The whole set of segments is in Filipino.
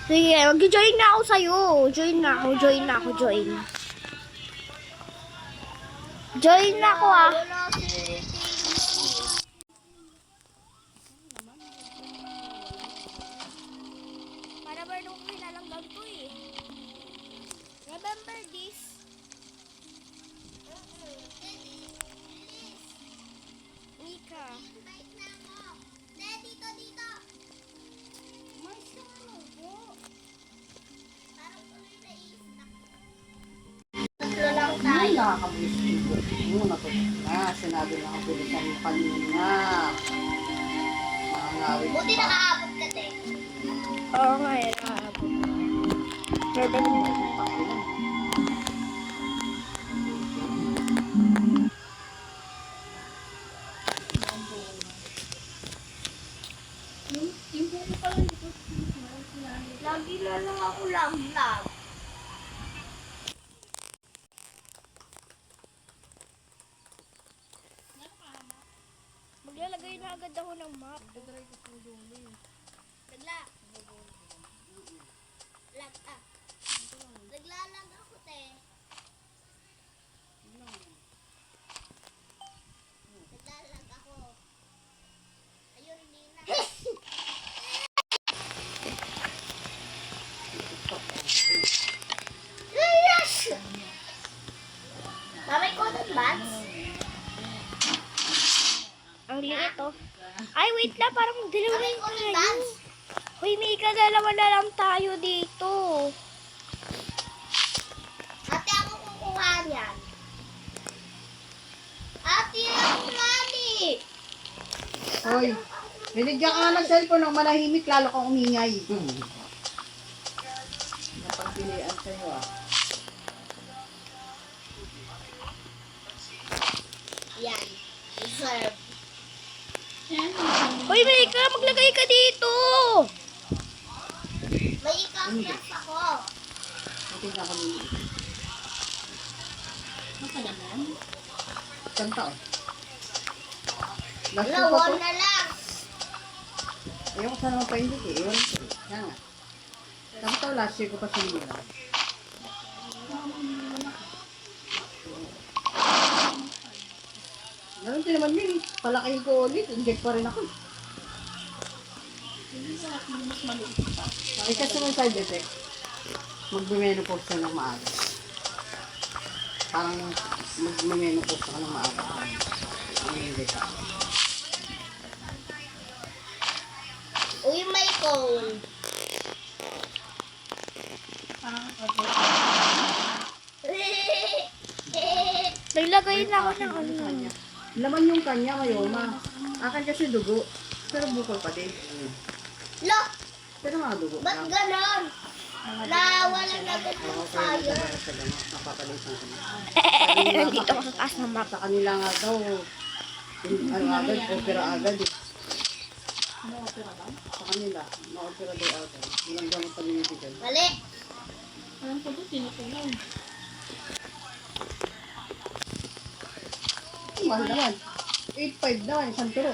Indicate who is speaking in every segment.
Speaker 1: Sige, mag-join na ako sa'yo. Join na ako. Join. Join na ako ah. Para ba nung kilalang ganito eh. Remember this? Mika. Dito.
Speaker 2: Ay, nakakabulis mo. Na, sinabi na kabilisan mo kanina. Mga ngawin.
Speaker 3: Buti nakaabot ka, te.
Speaker 1: Oo nga eh. Pwede mo.
Speaker 3: Lagi na lang ako lamlag.
Speaker 1: Maglalagay na agad ako ng map.
Speaker 3: Nagla. Lag, Naglalag ako, te. Naglalag ako. Ayun, hindi na. Yes! Mamay ko ng bats?
Speaker 1: Ang liit oh. Ay, wait lang. Parang dalawa
Speaker 3: Mamay
Speaker 1: yung
Speaker 3: ko ng
Speaker 1: tayo.
Speaker 3: bats?
Speaker 1: Hoy, Mika, dalawa na lang tayo dito.
Speaker 3: Ate, ako kukuha niyan. Ate, ako mami.
Speaker 2: Hoy, binigyan ka nga ng cellphone ng manahimik, lalo kang umingay. Napagpilian sa'yo ah.
Speaker 3: Yan. Reserve.
Speaker 1: Hoy, Mika, maglagay ka dito.
Speaker 3: May ikaklas ako.
Speaker 2: Hindi na kami. Isang taon. Last year pa
Speaker 3: Lawon
Speaker 2: to.
Speaker 3: na lang.
Speaker 2: Ayoko sana mapaindik eh. Ewan ko. Kaya nga. Isang taon, last year ko pa sinira. Ganun din naman yun eh. Palakihin ko ulit. Inject pa rin ako. Eh kasi may side effect. Magbe-menopause ka ng maaga. Parang magbe-menopause ka ng maaga. Ang hindi ka.
Speaker 3: Uy, may cone.
Speaker 1: Naglagay na ako ng ano.
Speaker 2: Laman yung kanya, mayoma. Akan kasi dugo. Pero bukol pa din.
Speaker 3: Lo,
Speaker 2: Pero mga dugo.
Speaker 3: ba't ganon? Nawala na agad yung fire.
Speaker 2: Napapalitan ko na.
Speaker 1: Hindi ka makakaas ng map.
Speaker 2: Sa kanila nga daw, ano agad, opera agad eh. Sa kanila, na-opera daw agad. Ilang gamot pa binibigay.
Speaker 3: Mali.
Speaker 2: Mahal naman. 8.5 naman, isang turo.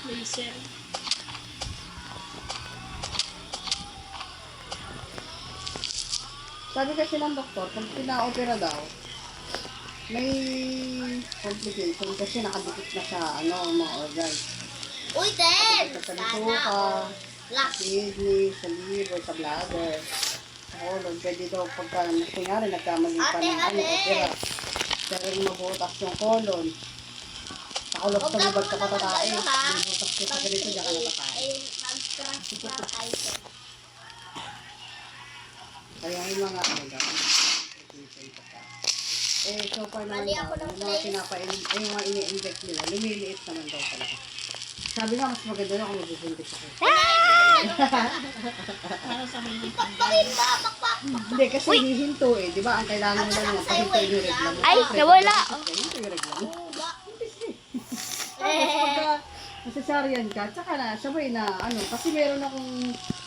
Speaker 4: Laser.
Speaker 2: Sabi kasi ng doktor, pag pina-opera daw, may complication kasi nakadikit na sa mga organ.
Speaker 3: Uy, Ten.
Speaker 2: Sa
Speaker 3: Sana
Speaker 2: bituka,
Speaker 3: ako.
Speaker 2: sa kidney, sa liver, sa bladder, sa colon. Pwede daw pagka, kunyari, nagkamali pa ng opera. Pero yung mabutas yung colon. Sa kulot sa bubad ka patatae. Mabutas ka sa ganito, diyan ka natatae.
Speaker 3: Ay, mag-transfer tayo.
Speaker 2: Kaya yung mga daw. So far naman
Speaker 3: Mali
Speaker 2: daw,
Speaker 3: ako ng
Speaker 2: yung mga
Speaker 3: place.
Speaker 2: pinapainom, yung mga ini-inject nila, lumiliit naman daw talaga. Sabi nga, mas maganda na kung magbubuntis ako.
Speaker 4: Para sa mga
Speaker 3: Pakpakin ba? Pakpak.
Speaker 2: Hindi, kasi hihinto eh. Di ba? Ang kailangan nila naman, pahinto yung reklamo.
Speaker 1: Ay, nawala.
Speaker 2: Pahinto yung reklamo.
Speaker 3: Uba.
Speaker 2: Tapos pagka nasasaryan ka, tsaka na, sabay na, kasi meron akong,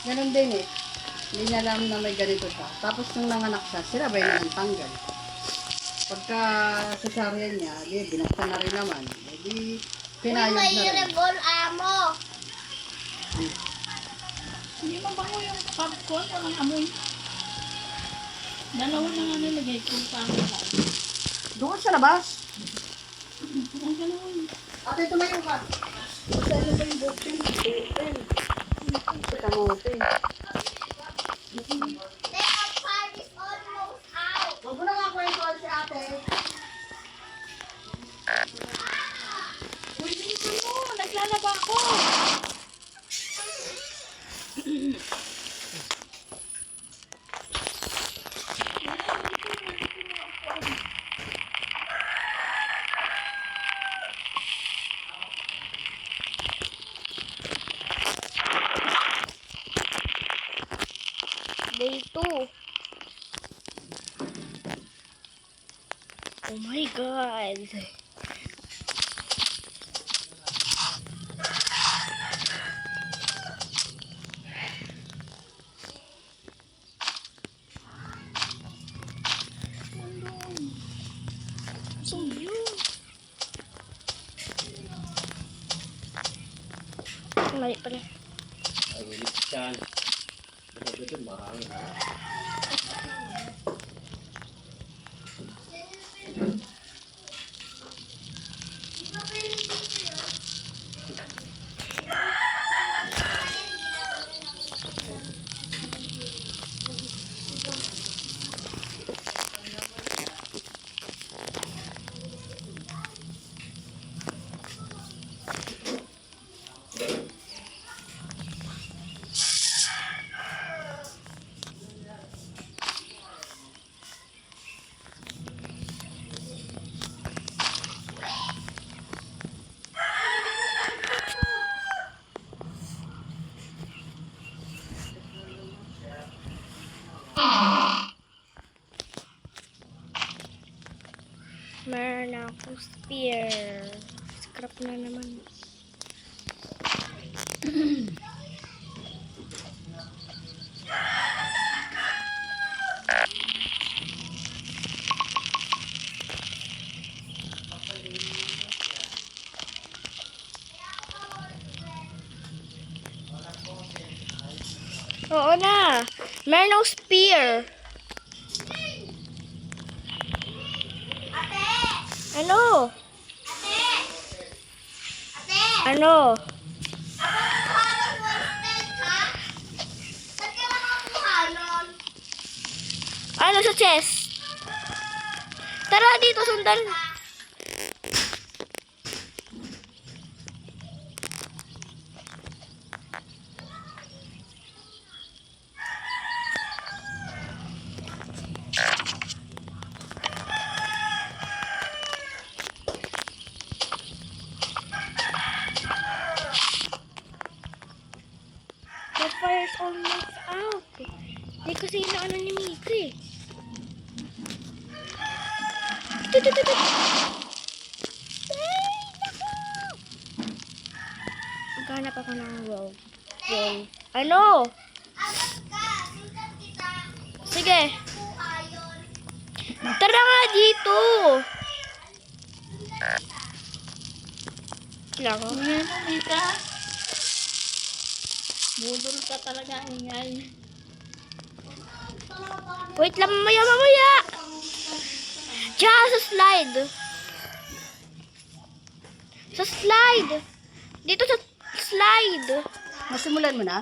Speaker 2: ganun din eh. Hindi niya alam na may ganito siya. Tapos nung nanganak siya, sinabay na ng tanggal. Pagka sasaryan niya, di, binaktan na rin naman. Di,
Speaker 3: Uy,
Speaker 2: pinayag
Speaker 3: may
Speaker 2: na rin.
Speaker 3: rebol amo.
Speaker 4: Popcorn, walang amoy. Dalawa na nga nilagay ko para wala.
Speaker 2: Doon ka sa labas.
Speaker 4: Ang gano'n.
Speaker 2: Ate, tumayo ka. Kasi ano ba yung buksin? Open. Teka mo, open.
Speaker 3: The apart is almost out.
Speaker 2: Huwag mo na nga kwento si ate.
Speaker 4: Uy, bilisan mo! Naglalaba ako!
Speaker 1: Day 2. Oh my God.
Speaker 4: So, yun.
Speaker 1: Mali pala. Meron akong spear. Scrap na naman. Oo na. Meron akong spear. Ano? Ano?
Speaker 3: Halon mo steak, ha? Ba't ka nakakuha nun?
Speaker 1: Ano sa chest? Tara dito, sundan. The fire's almost out. Hindi kasi inaano ni Miki. Tut. Ay, naku! Maghanap ako ng roll. Ano?
Speaker 3: Agad ka. Sindan kita.
Speaker 1: Sige.
Speaker 3: Kuha yun.
Speaker 1: Tara nga dito. Lako.
Speaker 4: Ngayon, Mika. Budol ka talaga, ingay.
Speaker 1: Wait lang, mamaya. Diyan, sa slide. Sa slide. Dito sa slide.
Speaker 2: Masimulan mo na?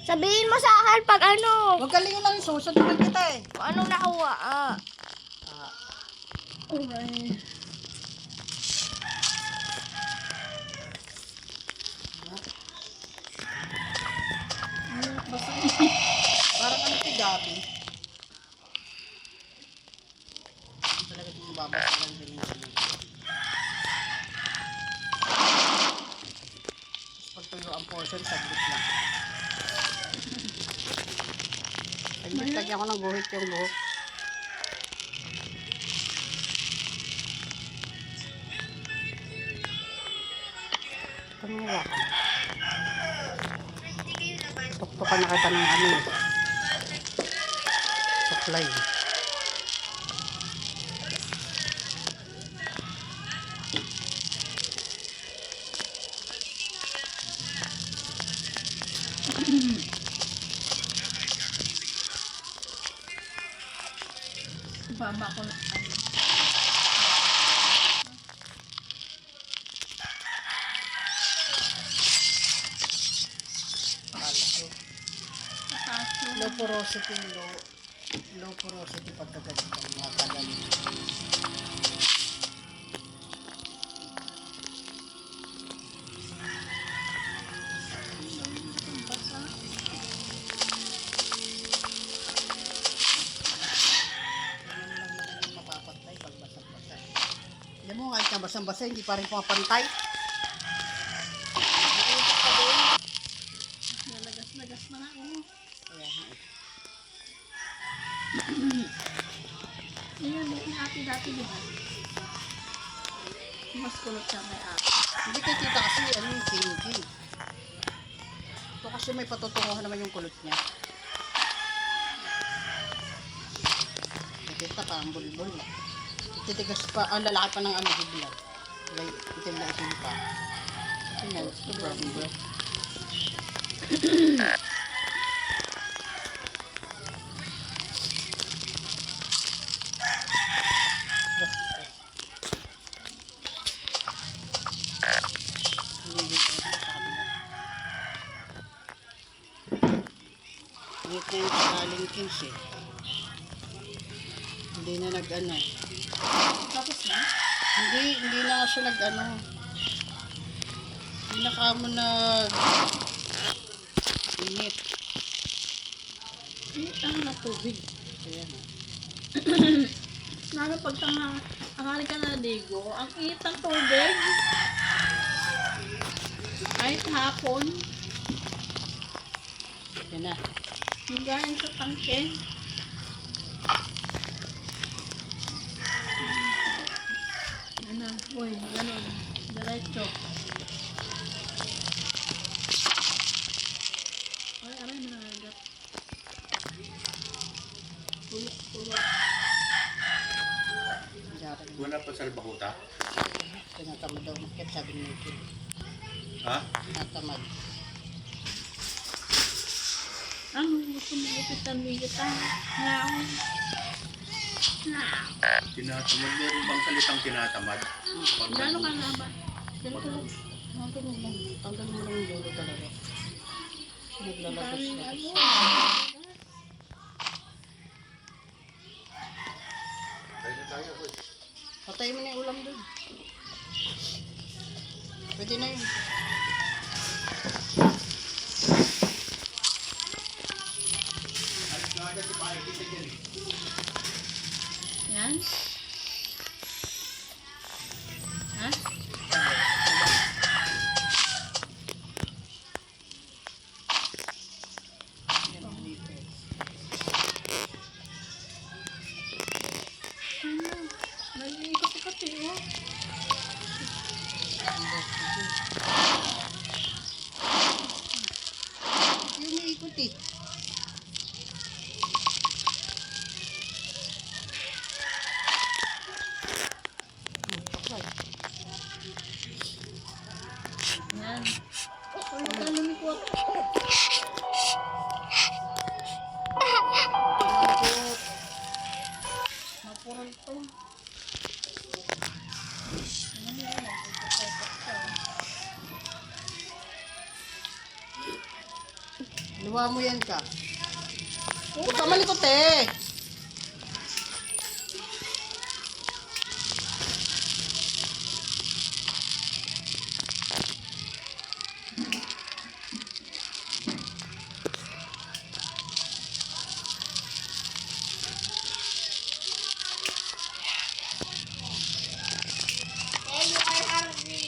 Speaker 1: Sabihin mo sa akin pag ano.
Speaker 2: Huwag ka lang susunod kita eh.
Speaker 1: Kung anong nakuha.
Speaker 2: Alright. Parang ano si Gabi. Talaga yung babasalan din yung pagtuyo ang portion, saglit lang. Saglit, lagyan ko ng guhit yung buhok. Tumawa ka. Tuktukan na kita ng ano. Supply.
Speaker 4: baba ko na.
Speaker 2: Low porosity, low porosity pagkaganito, mga tagal. Mapapantay pag basang-basa. Alam mo, kahit na basang-basa, hindi pa rin pumapantay.
Speaker 4: Nalagas-lagas na ako.
Speaker 2: Kaya,
Speaker 4: Yun, yung ate dati diba? Mas kulot siya kay ate.
Speaker 2: hindi kay tita kasi, ano yung kinky. Ito kasi may patutunguhan naman yung kulot niya. Nakita pa, ang bulbul. Titigas pa, ang lalaki pa ng ano, hibla. Itim na itim pa. Tingnan, sobrang hibla. Ngit na yung kakaling kings eh. Hindi na nag-ano.
Speaker 4: Tapos na?
Speaker 2: Hindi na nga siya nag-ano. Hindi na kamo nag-init.
Speaker 4: Ang na tubig.
Speaker 2: Ayan.
Speaker 4: Lalo pag akali ka naligo, ang init ng tubig. Kahit hapon,
Speaker 2: Yan na.
Speaker 4: higayin sa tangke. Ano, uy, ganun. Diretso. Ay, aray mo na agad. Pulok.
Speaker 5: Wala pa sa Albahuta?
Speaker 2: Tinatamad daw makit, sabi ni Mickey.
Speaker 5: Ha?
Speaker 2: Tinatamad.
Speaker 4: Ano, gusto mo upitan mo kita? Ngaon.
Speaker 5: Tinatamad. Meron bang salitang tinatamad?
Speaker 4: Gano'n ka nga ba? Ganito.
Speaker 2: Tanggalin mo lang. Tanggalin mo lang yung dulo talaga. Naglalabas na.
Speaker 5: Kaya na tayo. Hoy.
Speaker 2: Patay mo na yung ulam doon. Pwede na yun.
Speaker 5: Alis na agad si Pakikita dyan eh.
Speaker 4: Yan. Ha?
Speaker 2: Yan ang dito.
Speaker 4: Ano? Nag-iikot-ikot eh. Oh.
Speaker 2: Yung naikot eh.
Speaker 4: Yan. Uy, ka lumikot. Mapural to.
Speaker 2: Luwa mo yan ka. Huwag ka malikot eh.
Speaker 3: Then you are hungry.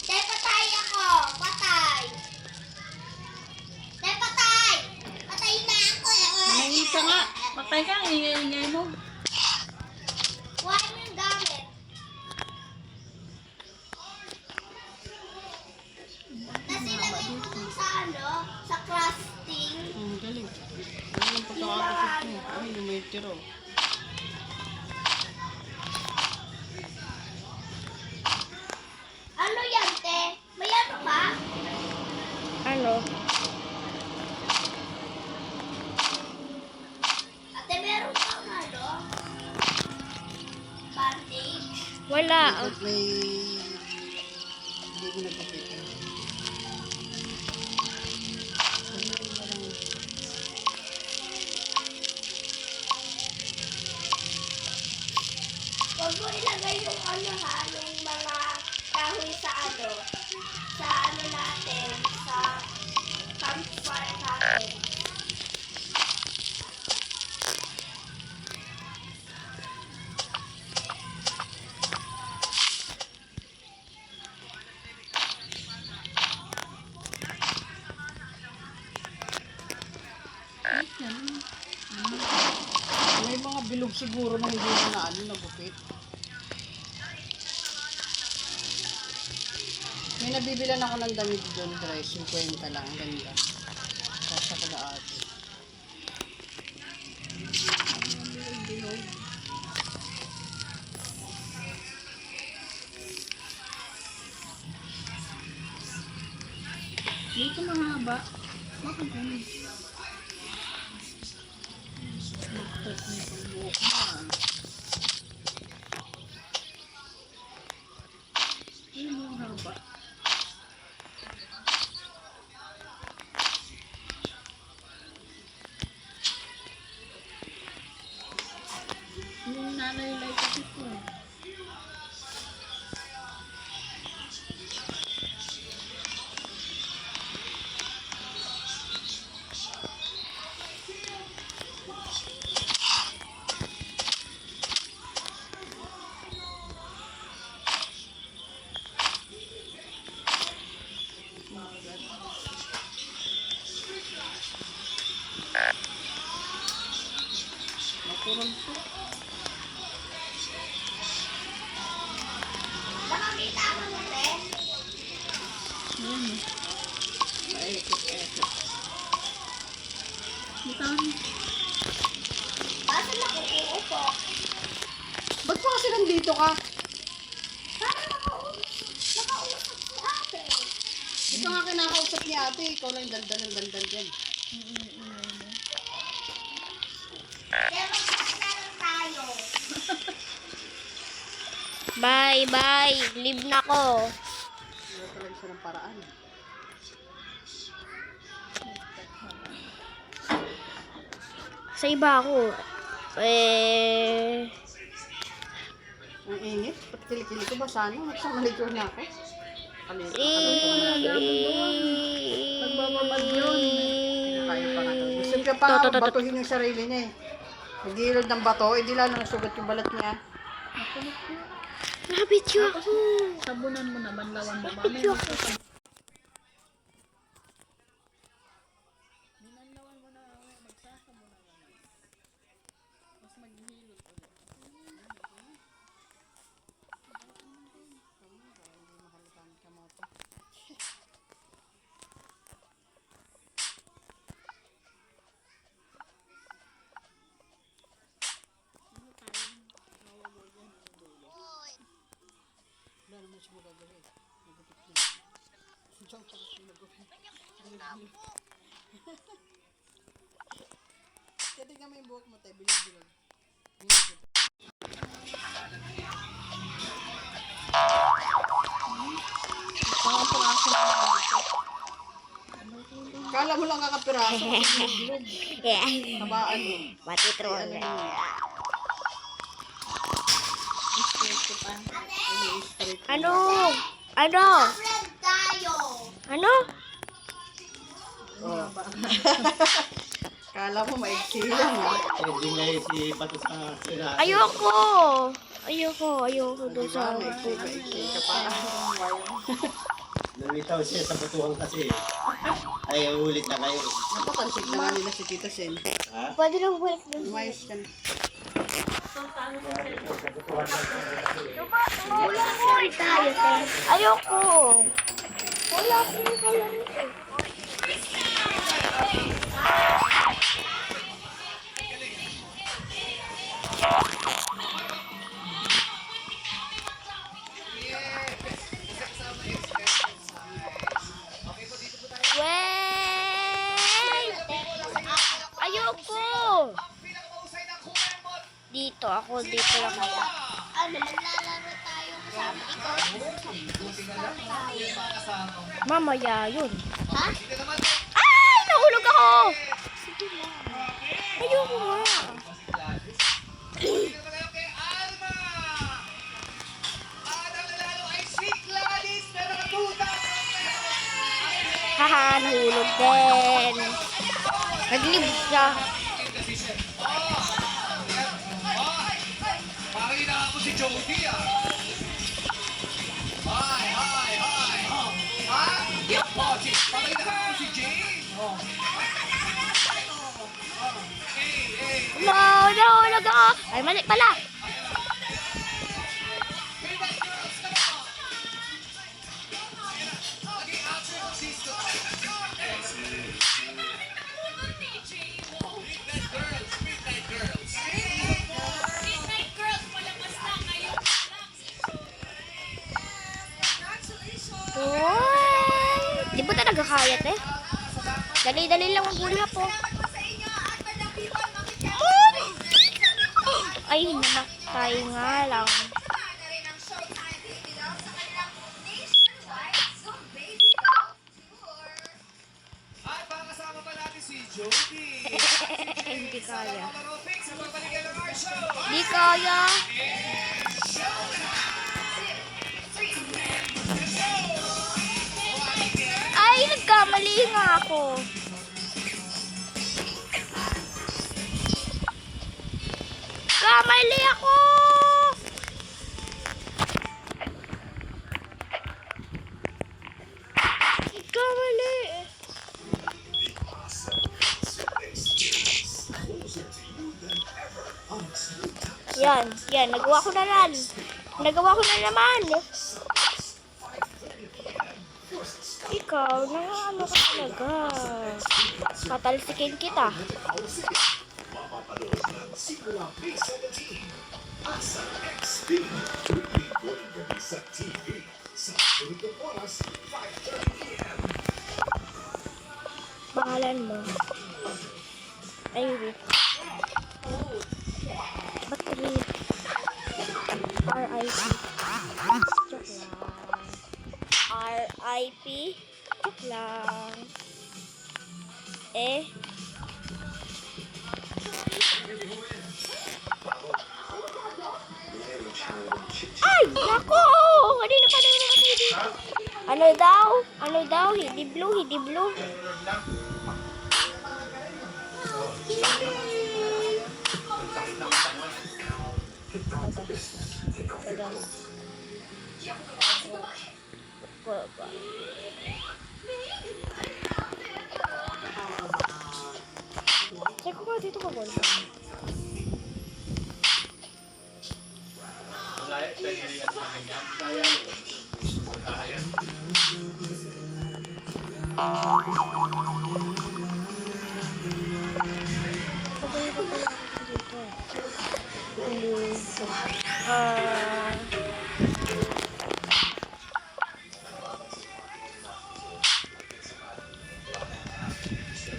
Speaker 3: Tay, patay ako. Patay. Tay, patay. Patay na ako.
Speaker 2: Manahimik ka nga.
Speaker 4: Patay ka, ingay-ingay mo.
Speaker 3: Kuha mo yung gamit. Kasi lagay mo dun sa ano, sa crafting.
Speaker 2: Ang galing. Ano yung pagkakakasot mo? Ay, yung may tiro.
Speaker 3: Ano yan, te? May ano ba?
Speaker 1: Ano? Wala.
Speaker 2: Pag may... Hindi ko nagpapit.
Speaker 3: Huwag mo ilagay yung ano ha, yung mga kahoy sa ano natin, sa campfire natin.
Speaker 2: May mga bilog siguro na hindi na ano, nagupit. May nabibilan ako ng damit doon, guys. 50 lang, ang ganda. Kasya ko na ate.
Speaker 4: Dito mahaba. Bakit ganun? Bakit may pagbuhok na? Ano yung haba? Yung nanay-lay kasi ko.
Speaker 2: Makurang po.
Speaker 3: Nakakita mo na rin?
Speaker 2: Maekot-ekot.
Speaker 4: Bitawan.
Speaker 3: Basta nakuupo.
Speaker 2: Ba't pa kasi nandito ka?
Speaker 3: Para nakausap si ate.
Speaker 2: Ito nga kinakausap ni ate. Ikaw lang daldal dyan.
Speaker 3: Kaya magkakilala tayo.
Speaker 1: Bye, bye. Leave na ko.
Speaker 2: Wala talaga siya ng paraan.
Speaker 1: Sa iba ako.
Speaker 2: Ang init. Pati kilikili ko ba sana? Magsamaligyo na ako. Kaluto
Speaker 4: Nagbababad yun.
Speaker 2: Kaya pa nga. Gusto niya pa batuhin yung sarili niya eh. Nagilod ng bato, hindi lalo nasugat yung balat niya.
Speaker 1: Nabityo ako.
Speaker 4: Sabunan mo naman, lawan mo. Mamaya magsasabunan. Minanlawan mo na, magsasabunan naman. Mas maghihilot ulit.
Speaker 2: Wala naman siya magagawin. Nagupit niya. Diyan pa kasi nagupit. Kaya tingnan mo yung buhok mo tayo, bilog-bilog. Mga piraso na nagupit. Kala mo lang kakapiraso. Bilog-bilog.
Speaker 1: Yeah.
Speaker 2: Tabaan mo.
Speaker 1: Matitron. Ano? Ano?
Speaker 3: Friend tayo.
Speaker 1: Ano?
Speaker 2: Oh. Kala mo maiksi lang.
Speaker 5: Hindi nga si Pato sa sila.
Speaker 1: Ayoko. Ayoko doon sa...
Speaker 2: Maiksi ka pa.
Speaker 5: Lumitaw siya sa batuhan kasi. Ay, ulit na kayo.
Speaker 2: Napatansik na nga nila si Tita Sen.
Speaker 1: Pwede lang balik doon.
Speaker 2: Umayos ka na.
Speaker 1: Uy, tayo, te. Ayoko. Wala ko yung kalaro. Wait! Ayoko! Dito lang ako.
Speaker 3: Ano, maglalaro tayo Sabi ko,
Speaker 1: Mamaya yun.
Speaker 3: ha?
Speaker 1: Ay! Nahulog ako! Sige lang. Ayoko nga. Haha, nahulog din. Naglib siya.
Speaker 6: Pakita ako si Jody ah. Hi, hi, hi. Ha? Oh, pakita ako si Jane. Oh. Hey, hey.
Speaker 1: No, nahulog ako. Ay, mali pala. Uy! Di ba talaga kaya, te? Dali-dali lang ang gula po. Ay, namatay nga lang.
Speaker 6: Ay, pakasama pa natin si Jody.
Speaker 1: Hindi kaya.
Speaker 6: Maropik sa pagbalikan ng our show.
Speaker 1: Hindi kaya. Ay, nagkamali nga ako. Kamali ako! Kamali. Yan, nagawa ko na yan. Nagawa ko na naman. Ikaw, ano ka talaga? Tatalsikin kita. Pangalan mo? Ay, wait. Ba't wait? R.I.P. Joke lang. R.I.P. Joke lang. Eh? Ay! Nako! Kanina pa naman ako dito. Ano daw? Ano daw? Hindi blue, hindi blue. Check ko nga dito ka ba?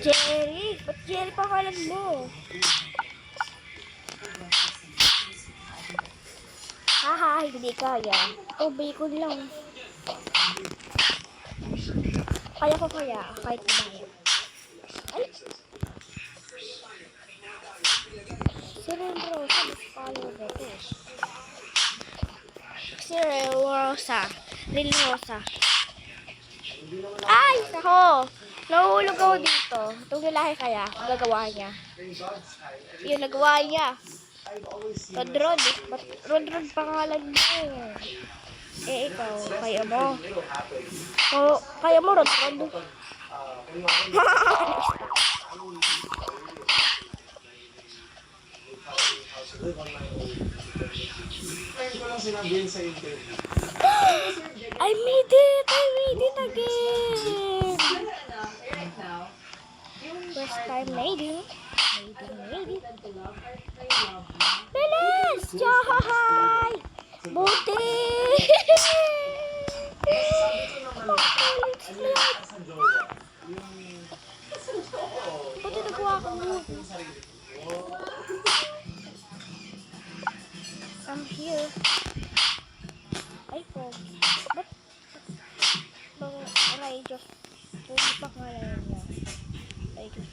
Speaker 1: Jerry? Ba't Jerry pangalan mo? Haha, hindi kaya. Oh, bacon lang. Kaya ko kaya, kahit kumaya. Ay! Siren Rosa, mas follow na to. Siren Rosa. Lil Rosa. Ay! Ako! Nahulog ako dito. Itong lalaki kaya, ang gagawa niya. Yun, nagawa niya. Rodrod. Rodrod pangalan mo. Eh, ikaw, kaya mo. Oh, kaya mo, Rodrod. I made it! I made it again! First time made it. Made it. Bilis! Yahay! Buti! Buti nagawa ko mo. I'm here. Ay. Ay, Diyos. Ano pa pangalan niya? Ay, Diyos.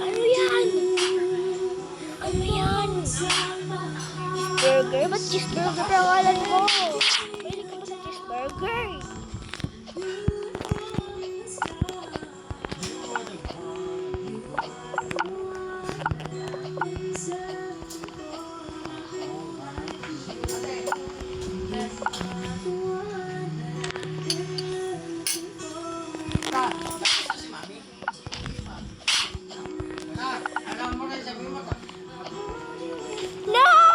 Speaker 1: Ano yan? Ano yan? Cheeseburger? Ba't cheeseburger pangalan mo? Pwede ka ba sa cheeseburger? No!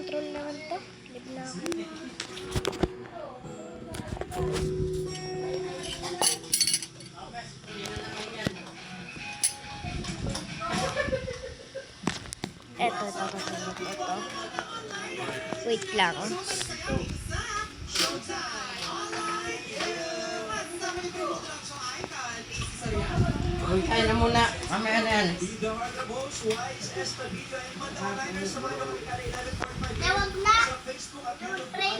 Speaker 1: Troll naman to. Live na ako. Eto. Wait lang.
Speaker 2: Uy, kaya na muna. Mamaya na yan.
Speaker 3: Tawag na. Pray.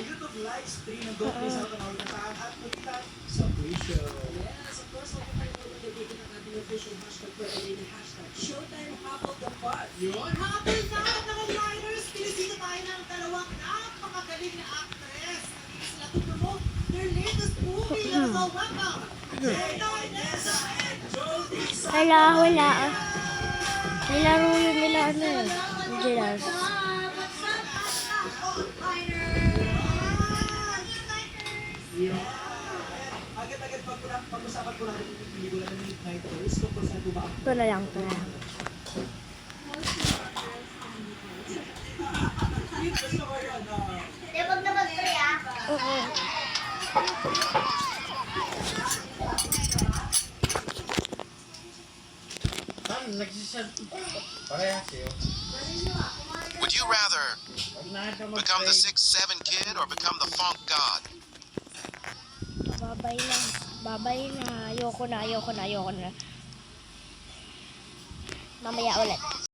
Speaker 6: Yun, mga pagkakat ng liners, pinisita tayo ng dalawang napakagaling na actress. Sila tutulog their latest movie. Let's all welcome Jada Ineza and Jody
Speaker 1: Wala. Nilaro yun nila ano eh. Angelas.
Speaker 6: Agad-agad pag-usapan ko natin yung pelikula ng Midnight Rose kung saan po ba ang
Speaker 1: Ito na lang.
Speaker 6: gusto ko yun.
Speaker 3: Tawag na mag-pray ah.
Speaker 1: Oo.
Speaker 7: Would you rather become the 6'7" kid or become the funk god?
Speaker 1: Babay na. Ayoko na. Mamaya ulit.